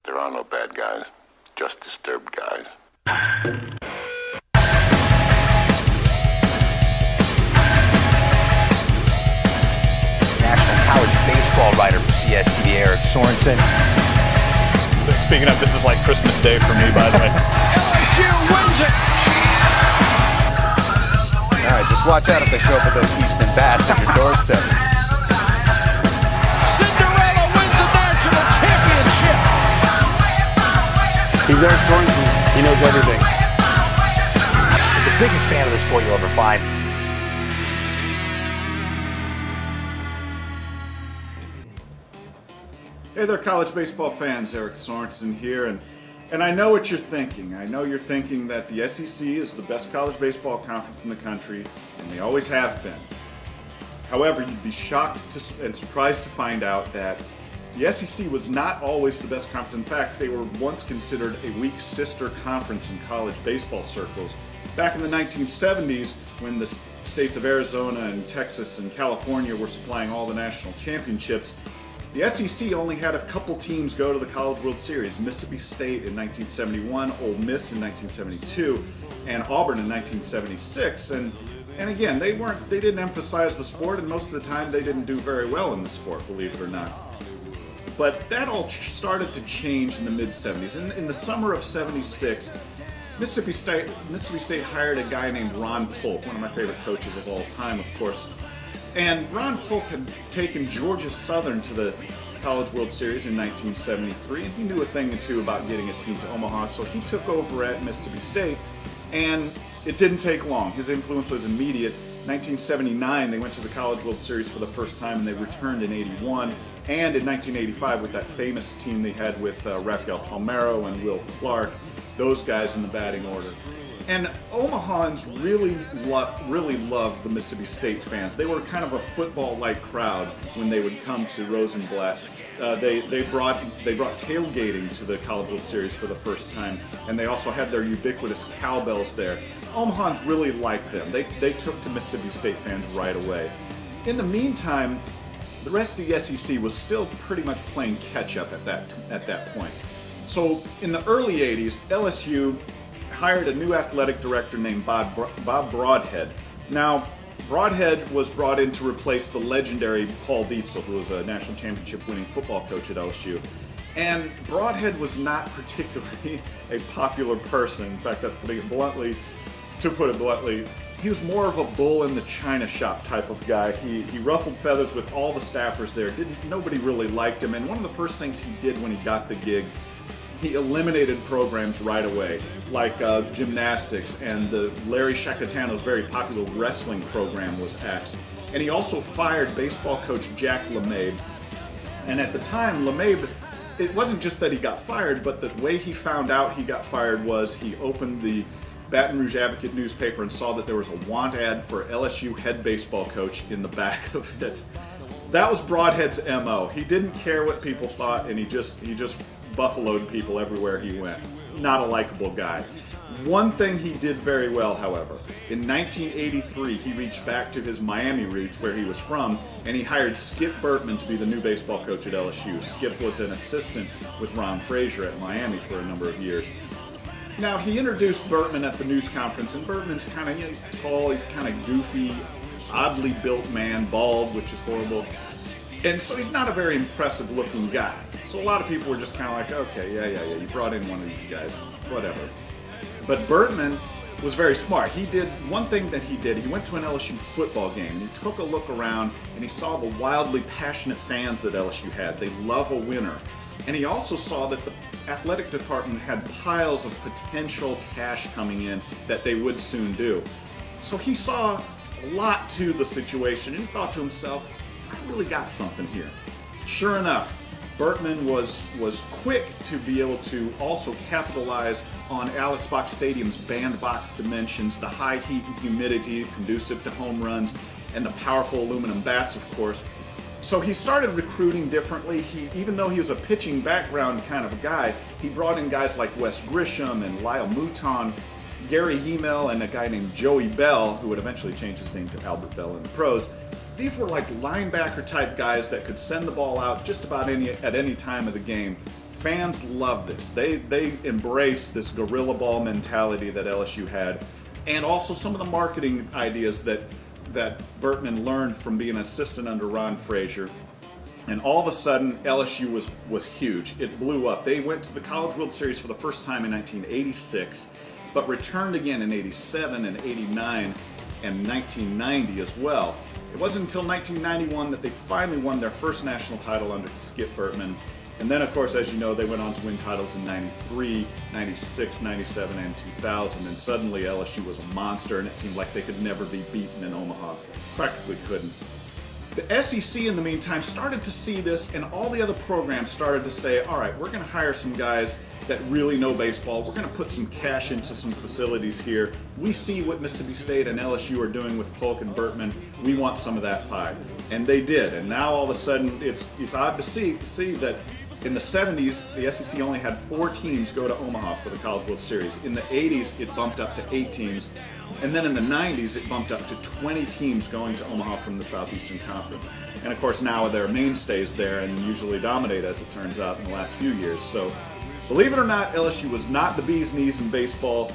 There are no bad guys, just disturbed guys. National college baseball writer for CSTV, Eric Sorensen. Speaking of, this is like Christmas Day for me, by the way. LSU wins it! All right, just watch out if they show up with those Houston bats at your doorstep. Cinderella wins the national championship! He's Eric Sorensen. He knows everything. The biggest fan of the sport you'll ever find. Hey there, college baseball fans. Eric Sorensen here, and I know what you're thinking. I know you're thinking that the SEC is the best college baseball conference in the country, and they always have been. However, you'd be shocked and surprised to find out that the SEC was not always the best conference. In fact, they were once considered a weak sister conference in college baseball circles. Back in the 1970s, when the states of Arizona and Texas and California were supplying all the national championships, the SEC only had a couple teams go to the College World Series: Mississippi State in 1971, Ole Miss in 1972, and Auburn in 1976. And again, they didn't emphasize the sport, and most of the time they didn't do very well in the sport, believe it or not. But that all started to change in the mid-70s. In the summer of '76, Mississippi State hired a guy named Ron Polk, one of my favorite coaches of all time, of course. And Ron Polk had taken Georgia Southern to the College World Series in 1973, and he knew a thing or two about getting a team to Omaha, so he took over at Mississippi State, and it didn't take long. His influence was immediate. 1979, they went to the College World Series for the first time, and they returned in '81, and in 1985 with that famous team they had with Rafael Palmeiro and Will Clark, those guys in the batting order. And Omahans really loved the Mississippi State fans. They were kind of a football-like crowd when they would come to Rosenblatt. They brought tailgating to the College World Series for the first time, and they also had their ubiquitous cowbells there. Omahans really liked them. They took to Mississippi State fans right away. In the meantime, the rest of the SEC was still pretty much playing catch-up at that point. So in the early '80s, LSU hired a new athletic director named Bob Broadhead. Now, Broadhead was brought in to replace the legendary Paul Dietzel, who was a national championship winning football coach at LSU. And Broadhead was not particularly a popular person. In fact, that's putting it bluntly. To put it bluntly, he was more of a bull in the china shop type of guy. He ruffled feathers with all the staffers there. Nobody really liked him. And one of the first things he did when he got the gig, he eliminated programs right away, like gymnastics, and the Larry Shakatano's very popular wrestling program was axed. And he also fired baseball coach Jack LeMabe. And at the time, LeMabe, it wasn't just that he got fired, but the way he found out he got fired was he opened the Baton Rouge Advocate newspaper and saw that there was a want ad for LSU head baseball coach in the back of it. That was Broadhead's MO. He didn't care what people thought, and he just buffaloed people everywhere he went. Not a likable guy. One thing he did very well, however, in 1983 he reached back to his Miami roots where he was from, and he hired Skip Bertman to be the new baseball coach at LSU. Skip was an assistant with Ron Frazier at Miami for a number of years. Now, he introduced Bertman at the news conference, and Bertman's kind of, he's tall, he's kind of goofy, oddly built man, bald, which is horrible. And so he's not a very impressive looking guy. So a lot of people were just kind of like, okay, yeah, you brought in one of these guys, whatever. But Bertman was very smart. He did one thing that he did. He went to an LSU football game, and he took a look around, and he saw the wildly passionate fans that LSU had. They love a winner. And he also saw that the athletic department had piles of potential cash coming in that they would soon do. So he saw a lot to the situation, and he thought to himself, I really got something here. Sure enough, Bertman was quick to be able to also capitalize on Alex Box Stadium's bandbox dimensions, the high heat and humidity conducive to home runs, and the powerful aluminum bats, of course. So he started recruiting differently. Even though he was a pitching background kind of a guy, he brought in guys like Wes Grisham and Lyle Mouton, Gary Hemel, and a guy named Joey Bell, who would eventually change his name to Albert Bell in the pros. These were like linebacker type guys that could send the ball out just about at any time of the game. Fans love this. They embrace this guerrilla ball mentality that LSU had, and also some of the marketing ideas that Bertman learned from being an assistant under Ron Frazier. And all of a sudden, LSU was huge. It blew up. They went to the College World Series for the first time in 1986, but returned again in 87 and 89 and 1990 as well. It wasn't until 1991 that they finally won their first national title under Skip Bertman. And then, of course, as you know, they went on to win titles in 93, 96, 97, and 2000. And suddenly LSU was a monster, and it seemed like they could never be beaten in Omaha. Practically couldn't. The SEC, in the meantime, started to see this, and all the other programs started to say, all right, we're going to hire some guys that really know baseball. We're going to put some cash into some facilities here. We see what Mississippi State and LSU are doing with Polk and Bertman. We want some of that pie. And they did. And now all of a sudden, it's odd to see that in the 70s, the SEC only had 4 teams go to Omaha for the College World Series. In the 80s, it bumped up to 8 teams. And then in the 90s, it bumped up to 20 teams going to Omaha from the Southeastern Conference. And of course, now they're mainstays there and usually dominate, as it turns out, in the last few years. So, believe it or not, LSU was not the bee's knees in baseball,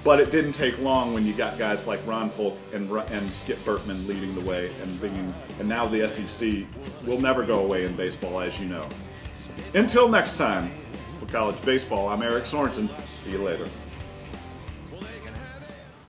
but it didn't take long when you got guys like Ron Polk and Skip Bertman leading the way, and now the SEC will never go away in baseball, as you know. Until next time, for College Baseball, I'm Eric Sorensen. See you later.